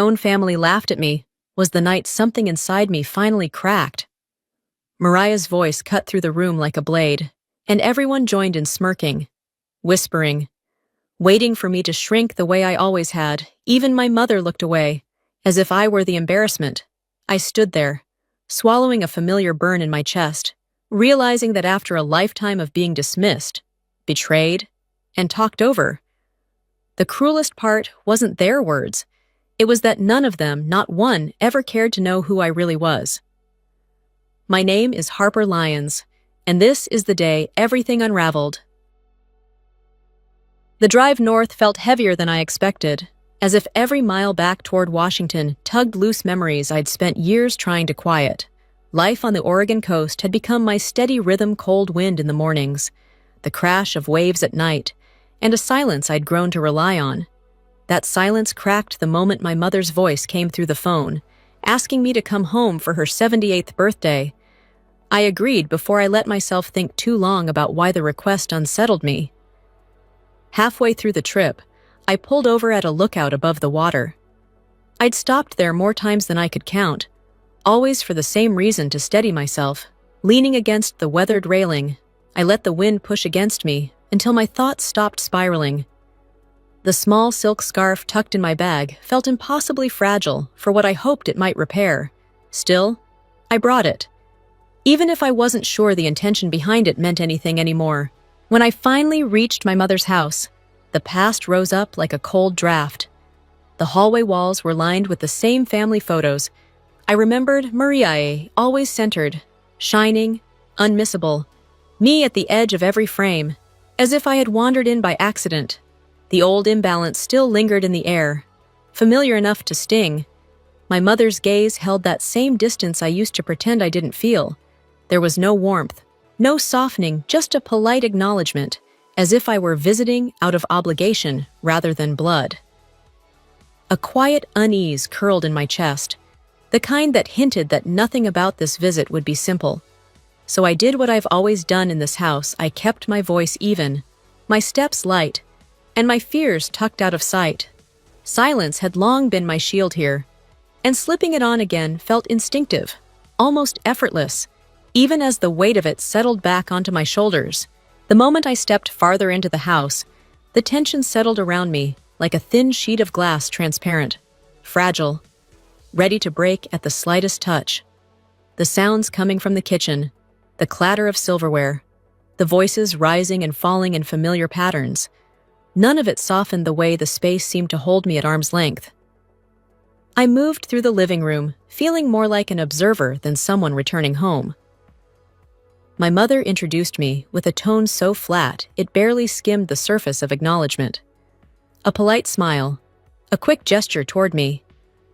own family laughed at me was the night something inside me finally cracked. Mariah's voice cut through the room like a blade, and everyone joined in smirking, whispering, waiting for me to shrink the way I always had. Even my mother looked away, as if I were the embarrassment. I stood there, swallowing a familiar burn in my chest, realizing that after a lifetime of being dismissed, betrayed, and talked over, the cruelest part wasn't their words. It was that none of them, not one, ever cared to know who I really was. My name is Harper Lyons, and this is the day everything unraveled. The drive north felt heavier than I expected, as if every mile back toward Washington tugged loose memories I'd spent years trying to quiet. Life on the Oregon coast had become my steady rhythm, cold wind in the mornings, the crash of waves at night, and a silence I'd grown to rely on. That silence cracked the moment my mother's voice came through the phone, asking me to come home for her 78th birthday. I agreed before I let myself think too long about why the request unsettled me. Halfway through the trip, I pulled over at a lookout above the water. I'd stopped there more times than I could count, always for the same reason, to steady myself. Leaning against the weathered railing, I let the wind push against me until my thoughts stopped spiraling. The small silk scarf tucked in my bag felt impossibly fragile for what I hoped it might repair. Still, I brought it, even if I wasn't sure the intention behind it meant anything anymore. When I finally reached my mother's house, the past rose up like a cold draft. The hallway walls were lined with the same family photos. I remembered Mariah, always centered, shining, unmissable, me at the edge of every frame, as if I had wandered in by accident. The old imbalance still lingered in the air, familiar enough to sting. My mother's gaze held that same distance I used to pretend I didn't feel. There was no warmth, no softening, just a polite acknowledgement, as if I were visiting out of obligation rather than blood. A quiet unease curled in my chest, the kind that hinted that nothing about this visit would be simple. So I did what I've always done in this house. I kept my voice even, my steps light, and my fears tucked out of sight. Silence had long been my shield here, and slipping it on again felt instinctive, almost effortless, even as the weight of it settled back onto my shoulders. The moment I stepped farther into the house, the tension settled around me like a thin sheet of glass, transparent, fragile, ready to break at the slightest touch. The sounds coming from the kitchen, the clatter of silverware, the voices rising and falling in familiar patterns, none of it softened the way the space seemed to hold me at arm's length. I moved through the living room, feeling more like an observer than someone returning home. My mother introduced me with a tone so flat it barely skimmed the surface of acknowledgement. A polite smile, a quick gesture toward me,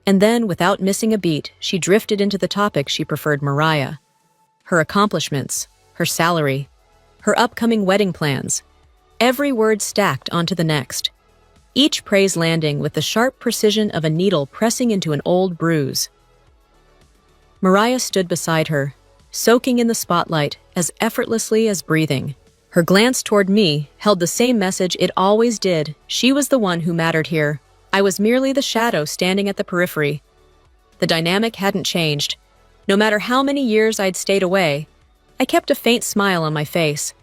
and then, without missing a beat, she drifted into the topic she preferred: Mariah. Her accomplishments, her salary, her upcoming wedding plans, every word stacked onto the next, each praise landing with the sharp precision of a needle pressing into an old bruise. Mariah stood beside her, soaking in the spotlight as effortlessly as breathing. Her glance toward me held the same message it always did. She was the one who mattered here. I was merely the shadow standing at the periphery. The dynamic hadn't changed. No matter how many years I'd stayed away, I kept a faint smile on my face,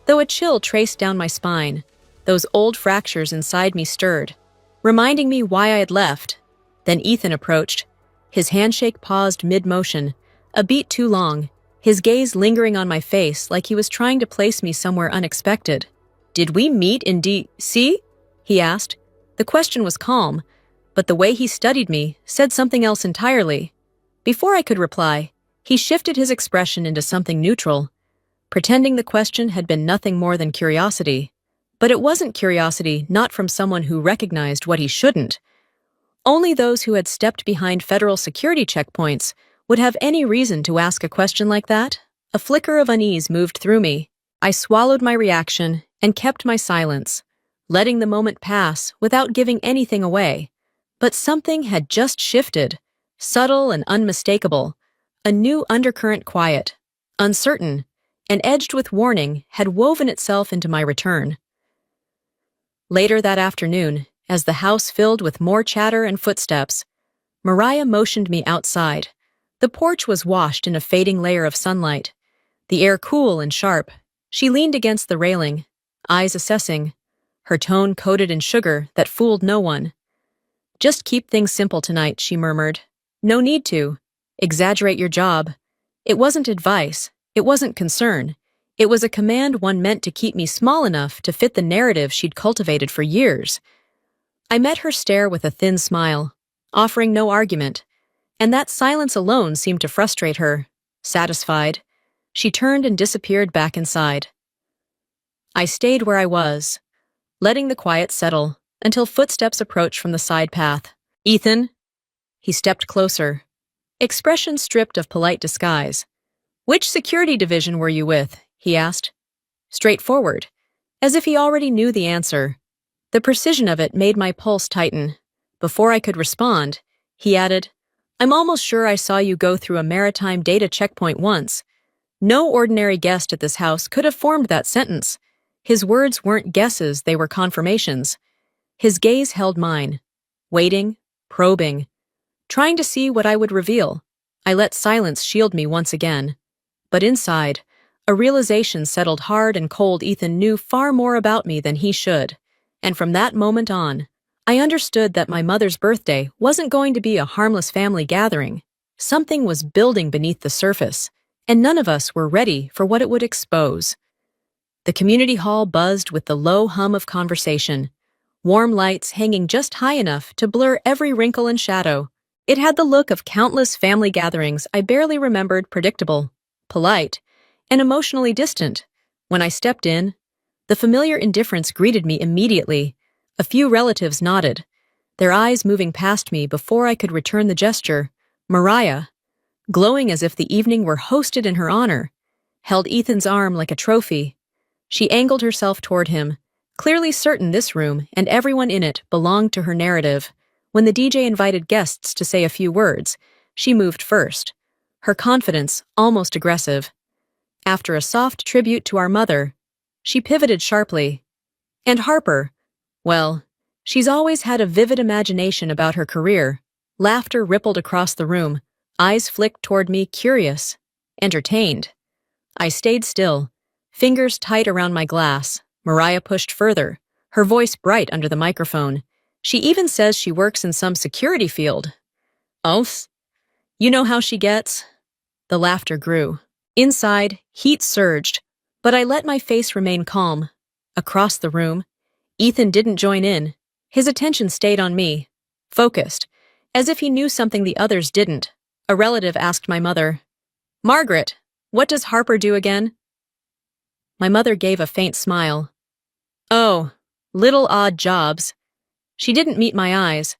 though a chill traced down my spine. Those old fractures inside me stirred, reminding me why I had left. Then Ethan approached. His handshake paused mid-motion, a beat too long, his gaze lingering on my face like he was trying to place me somewhere unexpected. "Did we meet in D.C.?" he asked. The question was calm, but the way he studied me said something else entirely. Before I could reply, he shifted his expression into something neutral, pretending the question had been nothing more than curiosity. But it wasn't curiosity, not from someone who recognized what he shouldn't. Only those who had stepped behind federal security checkpoints would have any reason to ask a question like that. A flicker of unease moved through me. I swallowed my reaction and kept my silence, letting the moment pass without giving anything away. But something had just shifted, subtle and unmistakable. A new undercurrent, quiet, uncertain, and edged with warning, had woven itself into my return. Later that afternoon, as the house filled with more chatter and footsteps, Mariah motioned me outside. The porch was washed in a fading layer of sunlight, the air cool and sharp. She leaned against the railing, eyes assessing, her tone coated in sugar that fooled no one. "Just keep things simple tonight," she murmured. "No need to exaggerate your job." It wasn't advice. It wasn't concern. It was a command one meant to keep me small enough to fit the narrative she'd cultivated for years. I met her stare with a thin smile, offering no argument, and that silence alone seemed to frustrate her. Satisfied, she turned and disappeared back inside. I stayed where I was, letting the quiet settle until footsteps approached from the side path. "Ethan?" He stepped closer, expression stripped of polite disguise. "Which security division were you with?" he asked. Straightforward, as if he already knew the answer. The precision of it made my pulse tighten. Before I could respond, he added, "I'm almost sure I saw you go through a maritime data checkpoint once." No ordinary guest at this house could have formed that sentence. His words weren't guesses, they were confirmations. His gaze held mine, waiting, probing, trying to see what I would reveal. I let silence shield me once again. But inside, a realization settled hard and cold. Ethan knew far more about me than he should. And from that moment on, I understood that my mother's birthday wasn't going to be a harmless family gathering. Something was building beneath the surface, and none of us were ready for what it would expose. The community hall buzzed with the low hum of conversation, warm lights hanging just high enough to blur every wrinkle and shadow. It had the look of countless family gatherings I barely remembered, predictable, polite, and emotionally distant. When I stepped in, the familiar indifference greeted me immediately. A few relatives nodded, their eyes moving past me before I could return the gesture. Mariah, glowing as if the evening were hosted in her honor, held Ethan's arm like a trophy. She angled herself toward him, clearly certain this room and everyone in it belonged to her narrative. When the DJ invited guests to say a few words, she moved first, her confidence almost aggressive. After a soft tribute to our mother, she pivoted sharply. "And Harper, well, she's always had a vivid imagination about her career." Laughter rippled across the room, eyes flicked toward me, curious, entertained. I stayed still, fingers tight around my glass. Mariah pushed further, her voice bright under the microphone. "She even says she works in some security field." "Oh, you know how she gets?" The laughter grew. Inside, heat surged, but I let my face remain calm. Across the room, Ethan didn't join in. His attention stayed on me, focused, as if he knew something the others didn't. A relative asked my mother, "Margaret, what does Harper do again?" My mother gave a faint smile. "Oh, little odd jobs." She didn't meet my eyes.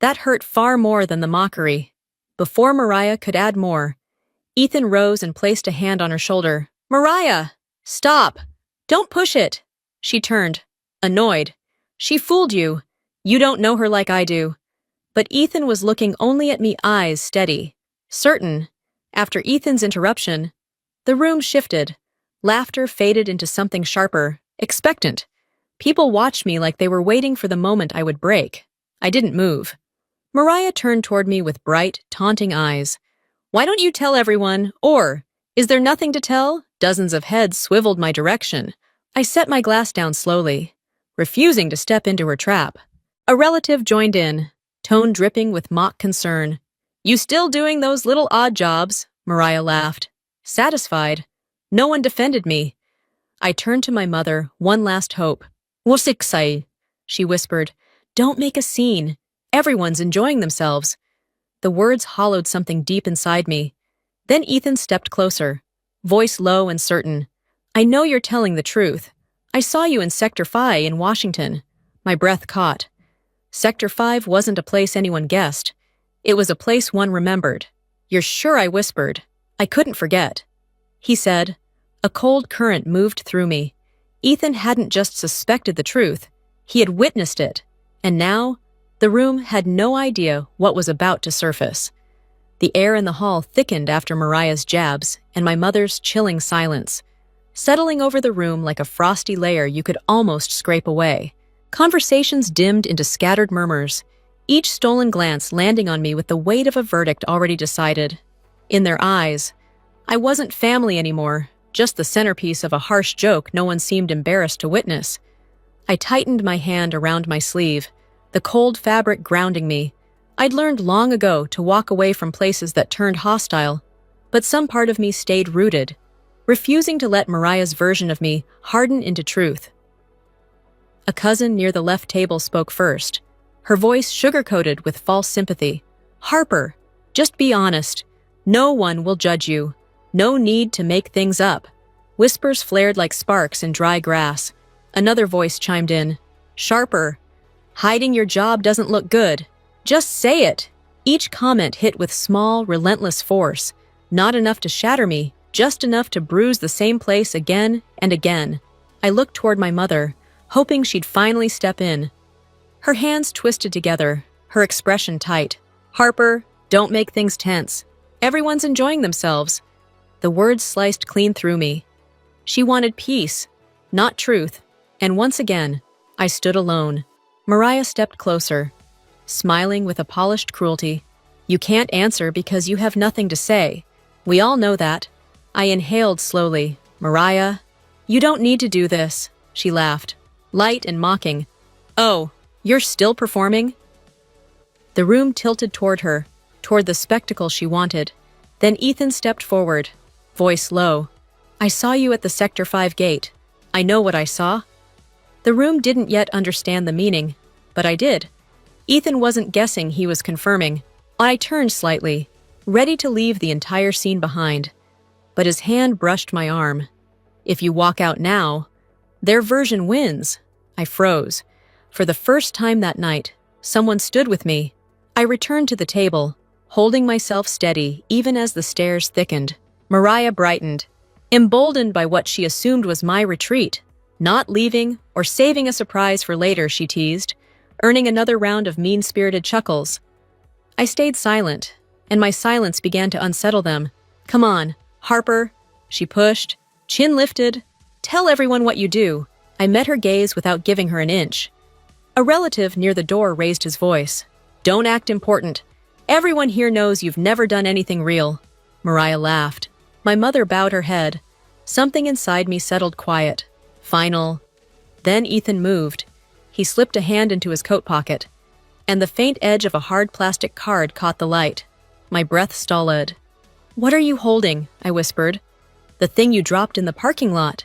That hurt far more than the mockery. Before Mariah could add more, Ethan rose and placed a hand on her shoulder. "Mariah, stop! Don't push it!" She turned, annoyed. "She fooled you. You don't know her like I do." But Ethan was looking only at me, eyes steady, certain. After Ethan's interruption, the room shifted. Laughter faded into something sharper, expectant. People watched me like they were waiting for the moment I would break. I didn't move. Mariah turned toward me with bright, taunting eyes. "Why don't you tell everyone? Or, is there nothing to tell?" Dozens of heads swiveled my direction. I set my glass down slowly, refusing to step into her trap. A relative joined in, tone dripping with mock concern. "You still doing those little odd jobs?" Mariah laughed. Satisfied, no one defended me. I turned to my mother, one last hope. "What's excited?" she whispered. "Don't make a scene. Everyone's enjoying themselves." The words hollowed something deep inside me. Then Ethan stepped closer, voice low and certain. "I know you're telling the truth. I saw you in Sector 5 in Washington." My breath caught. Sector 5 wasn't a place anyone guessed. It was a place one remembered. "You're sure?" I whispered. I couldn't forget. He said. A cold current moved through me. Ethan hadn't just suspected the truth. He had witnessed it. And now, the room had no idea what was about to surface. The air in the hall thickened after Mariah's jabs and my mother's chilling silence, settling over the room like a frosty layer you could almost scrape away. Conversations dimmed into scattered murmurs. each stolen glance landing on me with the weight of a verdict already decided. In their eyes, I wasn't family anymore, just the centerpiece of a harsh joke no one seemed embarrassed to witness. I tightened my hand around my sleeve, the cold fabric grounding me. I'd learned long ago to walk away from places that turned hostile, but some part of me stayed rooted, refusing to let Mariah's version of me harden into truth. A cousin near the left table spoke first, her voice sugar-coated with false sympathy. "Harper, just be honest. No one will judge you. No need to make things up." Whispers flared like sparks in dry grass. Another voice chimed in, sharper. "Hiding your job doesn't look good. Just say it." Each comment hit with small, relentless force, not enough to shatter me, just enough to bruise the same place again and again. I looked toward my mother, hoping she'd finally step in. Her hands twisted together, her expression tight. "Harper, don't make things tense. Everyone's enjoying themselves." The words sliced clean through me. She wanted peace, not truth, and once again, I stood alone. Mariah stepped closer, smiling with a polished cruelty. "You can't answer because you have nothing to say. We all know that." I inhaled slowly. "Mariah, you don't need to do this," she laughed, light and mocking. "Oh, you're still performing?" The room tilted toward her, toward the spectacle she wanted. Then Ethan stepped forward, voice low. "I saw you at the Sector 5 gate. I know what I saw." The room didn't yet understand the meaning, but I did. Ethan wasn't guessing, he was confirming. I turned slightly, ready to leave the entire scene behind, but his hand brushed my arm. "If you walk out now, their version wins." I froze. For the first time that night, someone stood with me. I returned to the table, holding myself steady even as the stares thickened. Mariah brightened, emboldened by what she assumed was my retreat. "Not leaving or saving a surprise for later," she teased, earning another round of mean-spirited chuckles. I stayed silent, and my silence began to unsettle them. "Come on, Harper," she pushed, chin lifted. "Tell everyone what you do." I met her gaze without giving her an inch. A relative near the door raised his voice. "Don't act important. Everyone here knows you've never done anything real." Mariah laughed. My mother bowed her head. Something inside me settled quiet. Final. Then Ethan moved. He slipped a hand into his coat pocket, and the faint edge of a hard plastic card caught the light. My breath stalled. "What are you holding?" I whispered. "The thing you dropped in the parking lot,"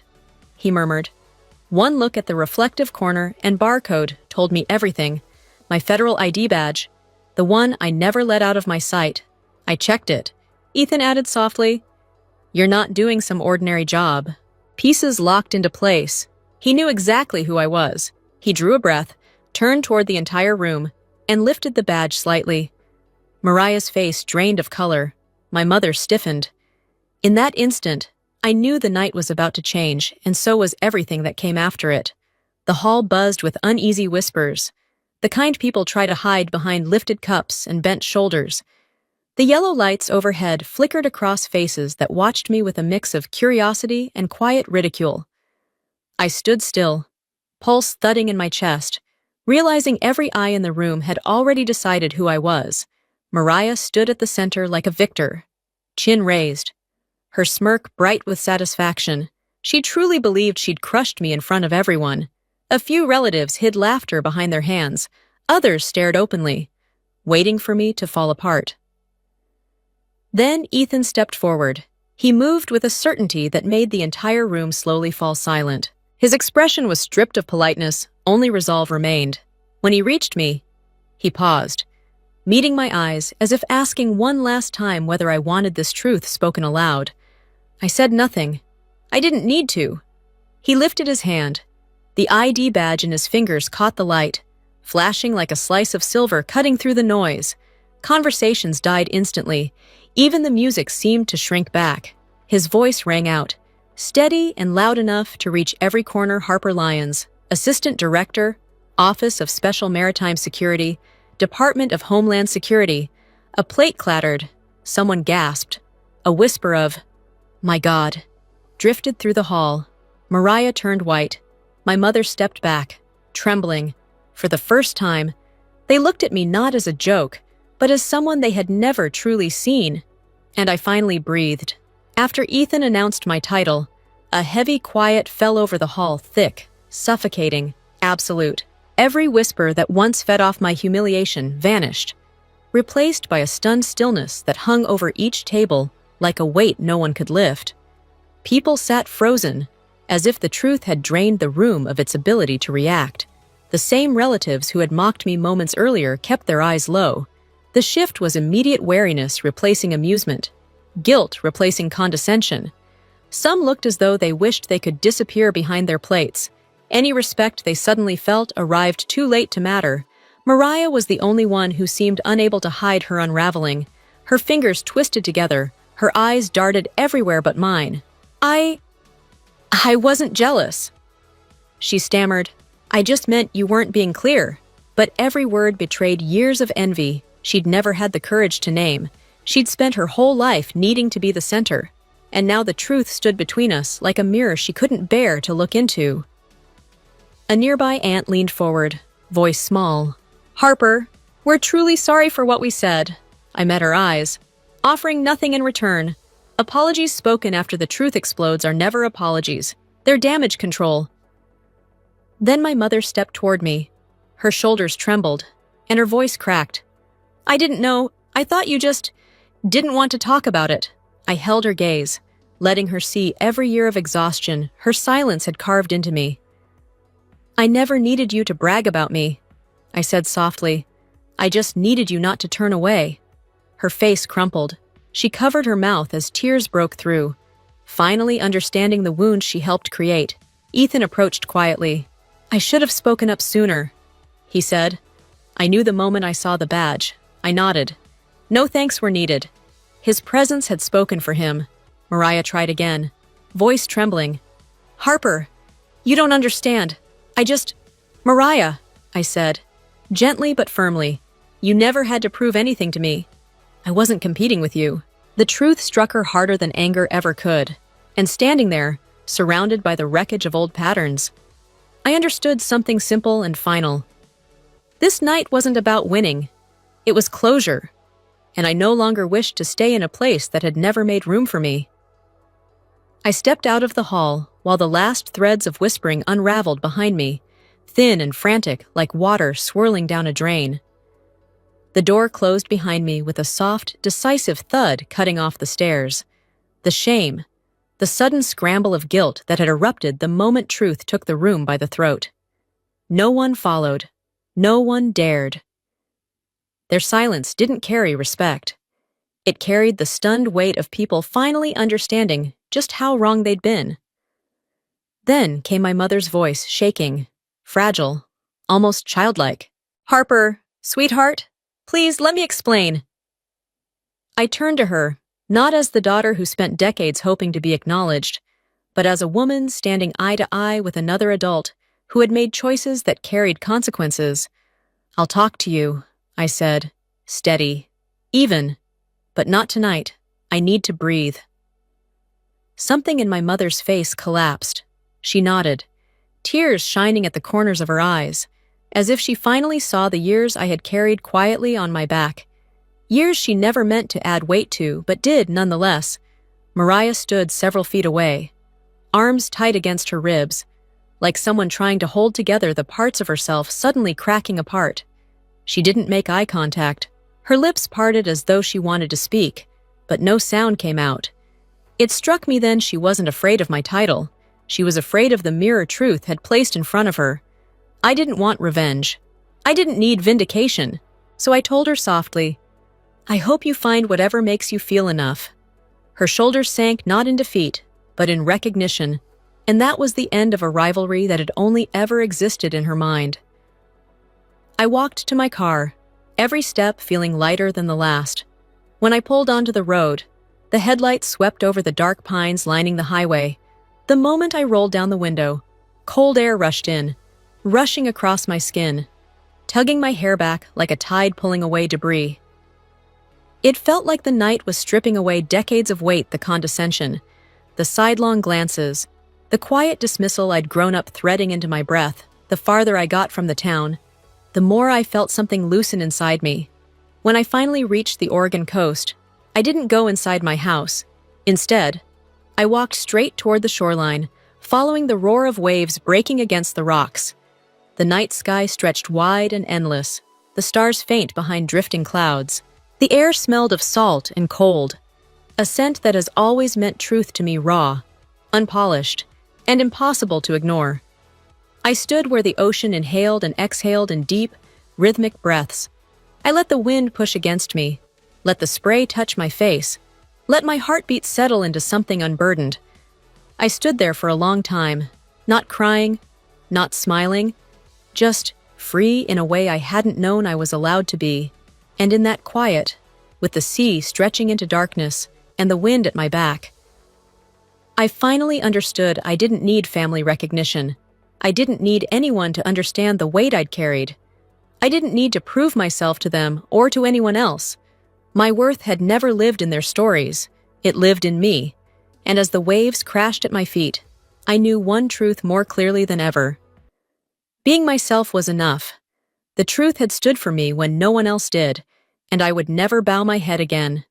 he murmured. One look at the reflective corner and barcode told me everything. My federal ID badge, the one I never let out of my sight. I checked it. Ethan added softly, "You're not doing some ordinary job." Pieces locked into place. He knew exactly who I was. He drew a breath, turned toward the entire room, and lifted the badge slightly. Mariah's face drained of color. My mother stiffened. In that instant, I knew the night was about to change, and so was everything that came after it. The hall buzzed with uneasy whispers, the kind people try to hide behind lifted cups and bent shoulders. The yellow lights overhead flickered across faces that watched me with a mix of curiosity and quiet ridicule. I stood still, pulse thudding in my chest, realizing every eye in the room had already decided who I was. Mariah stood at the center like a victor, chin raised, her smirk bright with satisfaction. She truly believed she'd crushed me in front of everyone. A few relatives hid laughter behind their hands. Others stared openly, waiting for me to fall apart. Then Ethan stepped forward. He moved with a certainty that made the entire room slowly fall silent. His expression was stripped of politeness, only resolve remained. When he reached me, he paused, meeting my eyes as if asking one last time whether I wanted this truth spoken aloud. I said nothing. I didn't need to. He lifted his hand. The ID badge in his fingers caught the light, flashing like a slice of silver cutting through the noise. Conversations died instantly. Even the music seemed to shrink back. His voice rang out, steady and loud enough to reach every corner. Harper Lyons, Assistant Director, Office of Special Maritime Security, Department of Homeland Security. A plate clattered. Someone gasped. A whisper of, "My God," drifted through the hall. Mariah turned white. My mother stepped back, trembling. For the first time, They looked at me not as a joke, but as someone they had never truly seen. And I finally breathed. After Ethan announced my title, a heavy quiet fell over the hall, thick, suffocating, absolute. Every whisper that once fed off my humiliation vanished, replaced by a stunned stillness that hung over each table like a weight no one could lift. People sat frozen, as if the truth had drained the room of its ability to react. The same relatives who had mocked me moments earlier kept their eyes low. The shift was immediate wariness replacing amusement, guilt replacing condescension. Some looked as though they wished they could disappear behind their plates. Any respect they suddenly felt arrived too late to matter. Mariah was the only one who seemed unable to hide her unraveling. Her fingers twisted together, her eyes darted everywhere but mine. I wasn't jealous, she stammered. I just meant you weren't being clear. But every word betrayed years of envy she'd never had the courage to name. She'd spent her whole life needing to be the center, and now the truth stood between us like a mirror she couldn't bear to look into. A nearby aunt leaned forward, voice small. Harper, we're truly sorry for what we said. I met her eyes, offering nothing in return. Apologies spoken after the truth explodes are never apologies. They're damage control. Then my mother stepped toward me. Her shoulders trembled, and her voice cracked. I didn't know. I thought you just didn't want to talk about it. I held her gaze, letting her see every year of exhaustion her silence had carved into me. I never needed you to brag about me, I said softly. I just needed you not to turn away. Her face crumpled. She covered her mouth as tears broke through. Finally understanding the wound she helped create, Ethan approached quietly. I should have spoken up sooner, he said. I knew the moment I saw the badge. I nodded. No thanks were needed. His presence had spoken for him. Mariah tried again, voice trembling. Harper, you don't understand. Mariah, I said, gently but firmly. You never had to prove anything to me. I wasn't competing with you. The truth struck her harder than anger ever could. And standing there, surrounded by the wreckage of old patterns, I understood something simple and final. This night wasn't about winning. It was closure. And I no longer wished to stay in a place that had never made room for me. I stepped out of the hall while the last threads of whispering unraveled behind me, thin and frantic like water swirling down a drain. The door closed behind me with a soft, decisive thud cutting off the stairs. The shame, the sudden scramble of guilt that had erupted the moment truth took the room by the throat. No one followed. No one dared. Their silence didn't carry respect. It carried the stunned weight of people finally understanding just how wrong they'd been. Then came my mother's voice, shaking, fragile, almost childlike. Harper, sweetheart, please let me explain. I turned to her, not as the daughter who spent decades hoping to be acknowledged, but as a woman standing eye to eye with another adult who had made choices that carried consequences. I'll talk to you, I said, steady, even, but not tonight. I need to breathe. Something in my mother's face collapsed. She nodded, tears shining at the corners of her eyes, as if she finally saw the years I had carried quietly on my back. Years she never meant to add weight to, but did nonetheless. Mariah stood several feet away, arms tight against her ribs, like someone trying to hold together the parts of herself suddenly cracking apart. She didn't make eye contact. Her lips parted as though she wanted to speak, but no sound came out. It struck me then she wasn't afraid of my title. She was afraid of the mirror truth had placed in front of her. I didn't want revenge. I didn't need vindication. So I told her softly, I hope you find whatever makes you feel enough. Her shoulders sank not in defeat, but in recognition, and that was the end of a rivalry that had only ever existed in her mind. I walked to my car, every step feeling lighter than the last. When I pulled onto the road, the headlights swept over the dark pines lining the highway. The moment I rolled down the window, cold air rushed in, rushing across my skin, tugging my hair back like a tide pulling away debris. It felt like the night was stripping away decades of weight, the condescension, the sidelong glances, the quiet dismissal I'd grown up threading into my breath the farther I got from the town. the more I felt something loosen inside me. When I finally reached the Oregon coast, I didn't go inside my house. Instead, I walked straight toward the shoreline, following the roar of waves breaking against the rocks. The night sky stretched wide and endless, the stars faint behind drifting clouds. The air smelled of salt and cold, a scent that has always meant truth to me, raw, unpolished, and impossible to ignore. I stood where the ocean inhaled and exhaled in deep, rhythmic breaths. I let the wind push against me, let the spray touch my face, let my heartbeat settle into something unburdened. I stood there for a long time, not crying, not smiling, just free in a way I hadn't known I was allowed to be. And in that quiet, with the sea stretching into darkness and the wind at my back, I finally understood I didn't need family recognition. I didn't need anyone to understand the weight I'd carried. I didn't need to prove myself to them or to anyone else. My worth had never lived in their stories. It lived in me. And as the waves crashed at my feet, I knew one truth more clearly than ever. Being myself was enough. The truth had stood for me when no one else did, and I would never bow my head again.